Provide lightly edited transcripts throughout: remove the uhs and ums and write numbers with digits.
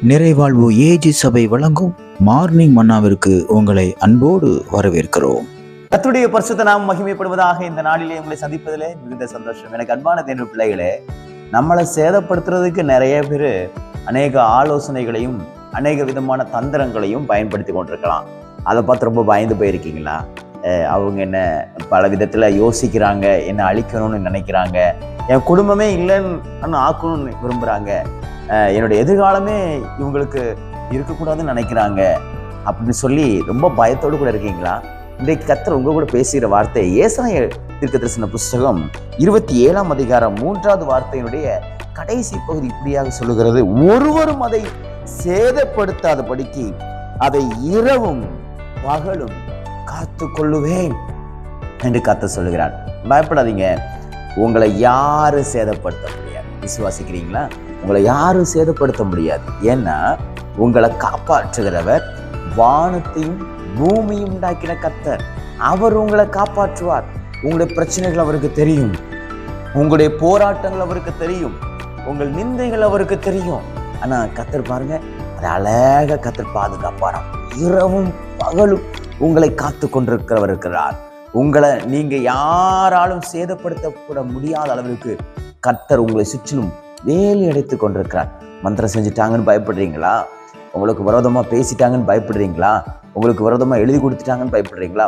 நிறைவாழ்வு AG சபை வழங்கும் morning மன்னாவிற்கு உங்களை அன்போடு வரவேற்கிறோம். கர்த்தருடைய பரிசுத்த நாமம் மகிமைப்படுவதாக. இந்த நாளிலே உங்களை சந்திப்பதிலே மிகுந்த சந்தோஷம். எனக்கு அன்பான தேவ பிள்ளைகளே, நம்மளை சேதப்படுத்துறதுக்கு நிறைய பேர் அநேக ஆலோசனைகளையும் அநேக விதமான தந்திரங்களையும் பயன்படுத்தி கொண்டிருக்கலாம். அதை பார்த்து ரொம்ப பயந்து போயிருக்கீங்களா? அவங்க என்ன பல விதத்தில் யோசிக்கிறாங்க, என்ன அழிக்கணும்னு நினைக்கிறாங்க, என் குடும்பமே இல்லைன்னு ஆக்கணும்னு விரும்புகிறாங்க, என்னுடைய எதிர்காலமே இவங்களுக்கு இருக்கக்கூடாதுன்னு நினைக்கிறாங்க அப்படின்னு சொல்லி ரொம்ப பயத்தோடு கூட இருக்கீங்களா? இன்றைக்கு கர்த்தர் உங்க கூட பேசுகிற வார்த்தை ஏசாயா தீர்க்கதரிசன புஸ்தகம் 27ஆம் அதிகாரம் 3வது வார்த்தையினுடைய கடைசி பகுதி இப்படியாக சொல்லுகிறது: ஒருவரும் அதை சேதப்படுத்தாதபடிக்கு அதை இரவும் பகலும் காத்து கொள்ளுவேன் என்று கர்த்தர் சொல்லுகிறார். பயப்படாதீங்க, உங்களை யாரும் சேதப்படுத்த முடியாது. விசுவாசிக்கிறீங்களா? உங்களை யாரும் சேதப்படுத்த முடியாது. ஏன்னா உங்களை காப்பாற்றுகிறவர் வானத்தையும் பூமியும் உண்டாக்கின கர்த்தர். அவர் உங்களை காப்பாற்றுவார். உங்களுடைய பிரச்சனைகள் அவருக்கு தெரியும், உங்களுடைய போராட்டங்கள் அவருக்கு தெரியும், உங்கள் நிந்தைகள் அவருக்கு தெரியும். ஆனா கர்த்தர் பாருங்க, அதை அழகாக கர்த்தர் பாதுகாப்பாராம். இரவும் பகலும் உங்களை காத்து கொண்டிருக்கிறவர் இருக்கிறார். உங்களை நீங்க யாராலும் சேதப்படுத்தக்கூட முடியாத அளவிற்கு கர்த்தர் உங்களை சுற்றிலும் வேலி அடைத்து கொண்டிருக்கிறார். மந்திரம் செஞ்சுட்டாங்கன்னு பயப்படுறீங்களா? உங்களுக்கு விரோதமாக பேசிட்டாங்கன்னு பயப்படுறீங்களா? உங்களுக்கு விரோதமாக எழுதி கொடுத்துட்டாங்கன்னு பயப்படுறீங்களா?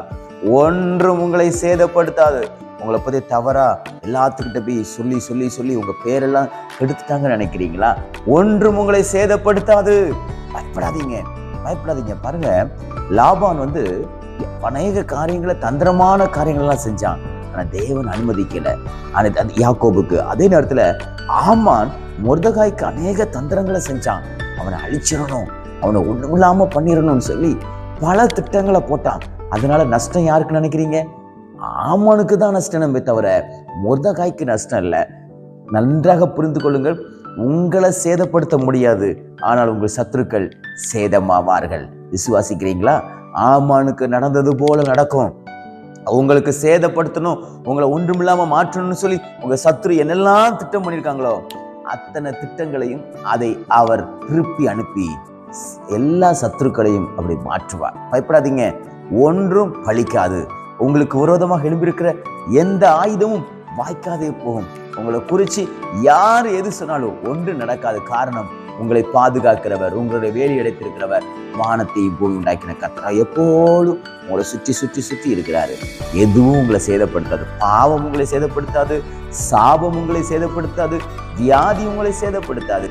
ஒன்றும் உங்களை சேதப்படுத்தாது. உங்களை பற்றி தவறா எல்லாத்துக்கிட்ட போய் சொல்லி சொல்லி சொல்லி உங்கள் பேரெல்லாம் கெடுத்துட்டாங்கன்னு நினைக்கிறீங்களா? ஒன்றும் உங்களை சேதப்படுத்தாது. பயப்படாதீங்க, பயப்படாதீங்க. பாருங்க, லாபான் அநேக காரியங்களை, தந்திரமான காரியங்கள்லாம் செஞ்சான். ஆனால் தேவன் அனுமதிக்கல யாக்கோபுக்கு. அதே நேரத்தில் ஆமான் மொர்தெகாய்க்கு அநேக தந்திரங்களை செஞ்சான். அவனை அழிச்சிடணும், அவனை ஒன்றும் இல்லாமல் பண்ணிடணும்னு சொல்லி பல திட்டங்களை போட்டான். அதனால நஷ்டம் யாருக்கு நினைக்கிறீங்க? ஆமானுக்கு தான் நஷ்டம் தவிர மொர்தெகாய்க்கு நஷ்டம் இல்லை. நன்றாக புரிந்து கொள்ளுங்கள், உங்களை சேதப்படுத்த முடியாது, ஆனால் உங்கள் சத்துருக்கள் சேதமாவார்கள். விசுவாசிக்கிறீங்களா? ஆமானுக்கு நடந்தது போல நடக்கும். உங்களுக்கு சேதப்படுத்தணும், உங்களை ஒன்றுமில்லாம மாற்றணும்னு சொல்லி உங்க சத்துரு என்னெல்லாம் திட்டம் பண்ணியிருக்காங்களோ அத்தனை திட்டங்களையும் அதை அவர் திருப்பி அனுப்பி எல்லா சத்துருக்களையும் அப்படி மாற்றுவார். பயப்படாதீங்க, ஒன்றும் பலிக்காது. உங்களுக்கு விரோதமாக எழும்பியிருக்கிற எந்த ஆயுதமும் வாய்க்காதே போகும். உங்களை குறித்து யார் எது சொன்னாலும் ஒன்று நடக்காது. காரணம், உங்களை பாதுகாக்கிறவர், உங்களுடைய வேலி அடைத்திருக்கிறவர், வானத்தையும் பூமி உண்டாக்கின கர்த்தர் எப்போதும் உங்களை சுற்றி சுற்றி சுற்றி இருக்கிறாரு. எதுவும் உங்களை சேதப்படுத்தாது. பாவம் உங்களை சேதப்படுத்தாது, சாபம் உங்களை சேதப்படுத்தாது, வியாதி உங்களை சேதப்படுத்தாது,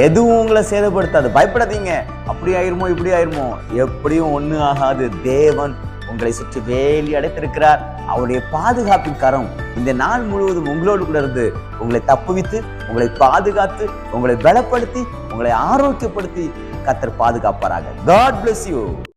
எதுவும் உங்களை சேதப்படுத்தாது. பயப்படாதீங்க, அப்படி ஆயிருமோ இப்படி ஆயிருமோ, எப்படியும் ஒண்ணு ஆகாது. தேவன் உங்களை சுற்றி வேலி அடைத்திருக்கிறார். அவருடைய பாதுகாப்பின் கரம் இந்த நாள் முழுவதும் உங்களோடு கூட இருந்து உங்களை தப்புவித்து, உங்களை பாதுகாத்து, உங்களை பலப்படுத்தி, உங்களை ஆரோக்கியப்படுத்தி கர்த்தர் பாதுகாப்பாராக. God bless you.